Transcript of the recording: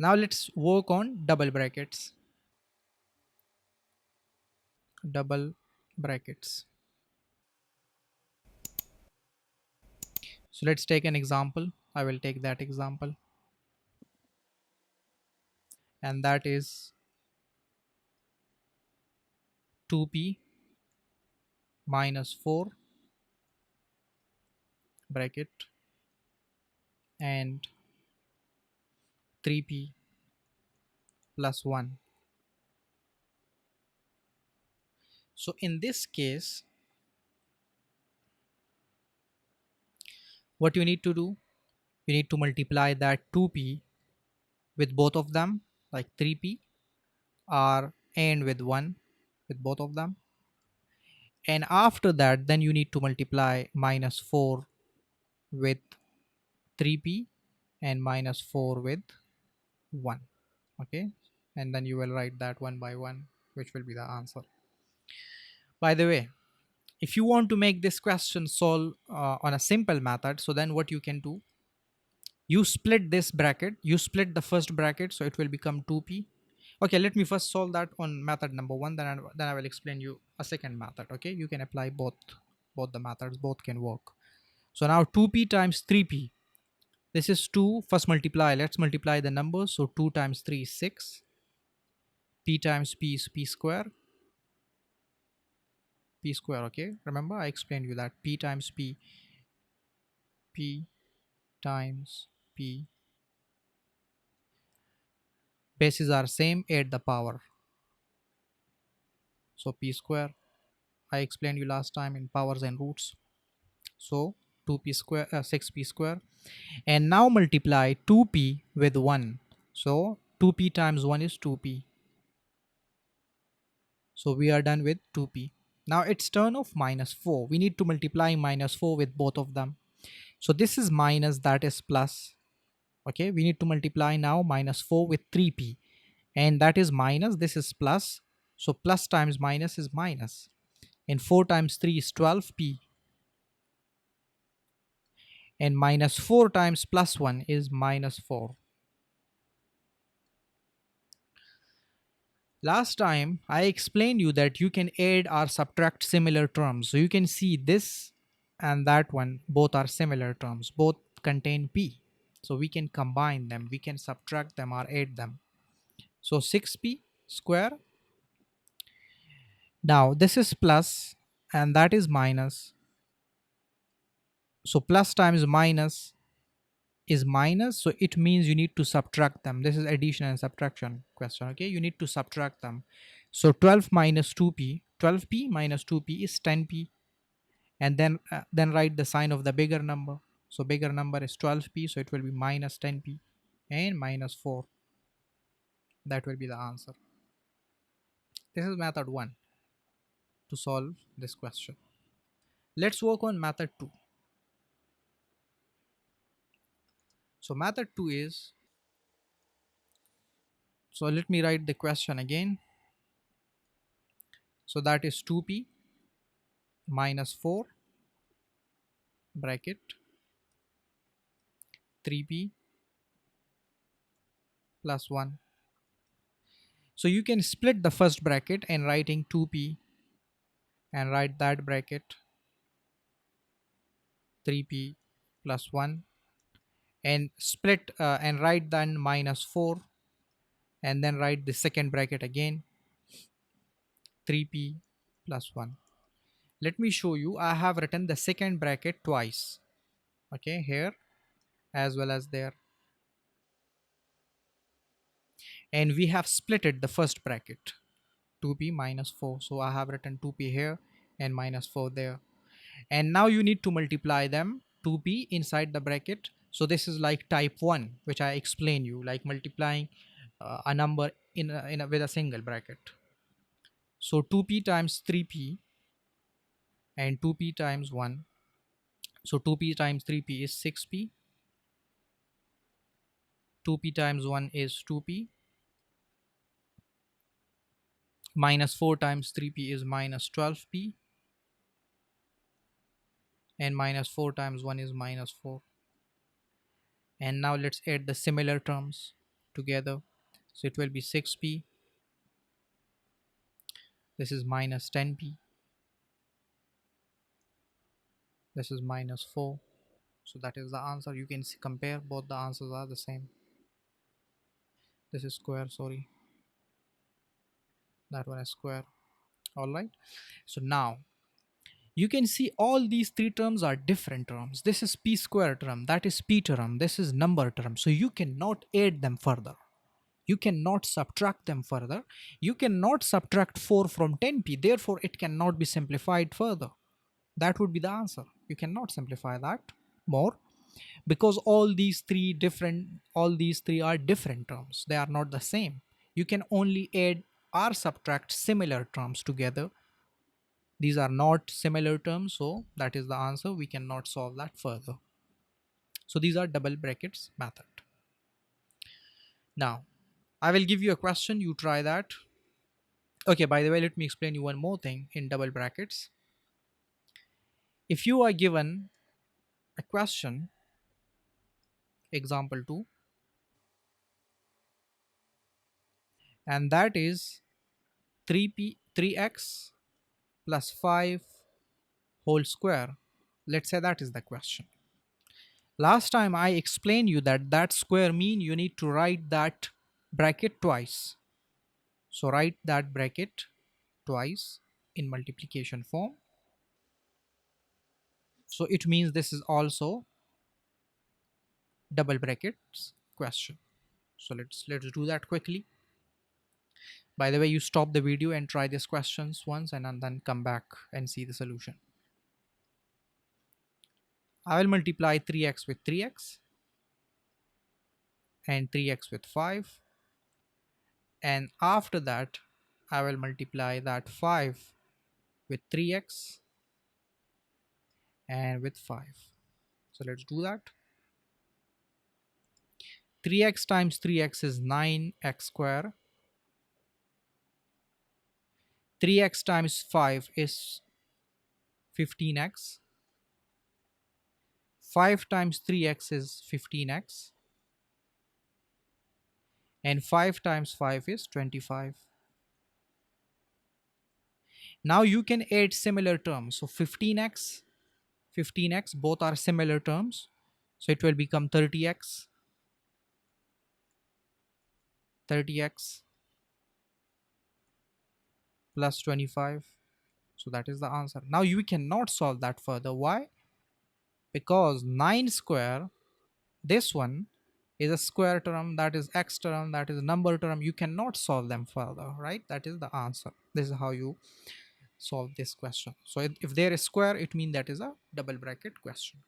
Now let's work on double brackets. Double brackets. So let's take an example. I will take that example, and that is 2p minus 4 bracket and 3p plus 1. So in this case, what you need to do, you need to multiply that 2p with both of them, like 3p, or and with 1 with both of them. And after that, then you need to multiply minus 4 with 3p and minus 4 with 1. Okay, and then you will write that one by one, which will be the answer. By the way, if you want to make this question solve on a simple method, so then what you can do, you split this bracket, you split the first bracket, so it will become 2p. Okay, let me first solve that on method number 1, then I will explain you a second method. Okay, you can apply both the methods, both can work. So now 2p times 3p, this is 2. First multiply, let's multiply the numbers. So 2 times 3 is 6. P times p is p square. P square, okay, remember I explained you that p times p, p times p, bases are same, add the power, so p square. I explained you last time in powers and roots. So 2p square, 6p square. And now multiply 2p with 1. So 2p times 1 is 2p. So we are done with 2p. Now it's turn of minus 4. We need to multiply minus 4 with both of them. So this is minus, that is plus. Okay, we need to multiply now minus 4 with 3p. And that is minus, this is plus. So plus times minus is minus. And 4 times 3 is 12p. And minus 4 times plus 1 is minus 4. Last time I explained you that you can add or subtract similar terms. So you can see this and that one, both are similar terms, both contain p. So we can combine them, we can subtract them or add them. So 6p square. Now this is plus and that is minus. So plus times minus is minus, so it means you need to subtract them. This is addition and subtraction question. Okay, you need to subtract them. So 12 minus 2p, 12p minus 2p is 10p. And then write the sign of the bigger number. So bigger number is 12p, so it will be minus 10p and minus 4. That will be the answer. This is method 1 to solve this question. Let's work on method 2. So method 2 is, so let me write the question again. So that is 2p minus 4 bracket 3p plus 1. So you can split the first bracket and writing 2p and write that bracket 3p plus 1, and split and write then minus 4, and then write the second bracket again 3p plus 1. Let me show you. I have written the second bracket twice, okay, here as well as there, and we have splitted the first bracket 2p minus 4. So I have written 2p here and minus 4 there. And now you need to multiply them 2p inside the bracket. So this is like type 1, which I explain you, like multiplying a number with a single bracket. So 2p times 3p and 2p times 1. So 2p times 3p is 6p. 2p times 1 is 2p. Minus 4 times 3p is minus 12p. And minus 4 times 1 is minus 4. And now let's add the similar terms. together. So it will be 6p. This is minus 10p. This is minus 4. So that is the answer. You can see, compare both the answers are the same. This is square, sorry. That one is square. Alright. So now you can see all these three terms are different terms. This is p square term, that is p term, this is number term. So you cannot add them further. You cannot subtract them further. You cannot subtract 4 from 10p. Therefore, it cannot be simplified further. That would be the answer. You cannot simplify that more, because all these three are different terms. They are not the same. You can only add or subtract similar terms together. These are not similar terms, so that is the answer. We cannot solve that further. So these are double brackets method. Now I will give you a question, you try that. Okay, by the way, let me explain you one more thing in double brackets. If you are given a question, example 2, and that is 3x plus 5 whole square. Let's say that is the question. Last time I explained you that that square mean you need to write that bracket twice. So write that bracket twice in multiplication form. So it means this is also double brackets question. So let's do that quickly. By the way, you stop the video and try these questions once, and then come back and see the solution. I will multiply 3x with 3x and 3x with 5, and after that I will multiply that 5 with 3x and with 5. So let's do that. 3x times 3x is 9x square. 3x times 5 is 15x. 5 times 3x is 15x. And 5 times 5 is 25. Now you can add similar terms. So 15x, both are similar terms. So it will become 30x, 30x plus 25. So that is the answer. Now you cannot solve that further. Why? Because 9 square, this one is a square term, that is x term, that is a number term. You cannot solve them further, right? That is the answer. This is how you solve this question. So if there is square, it means that is a double bracket question.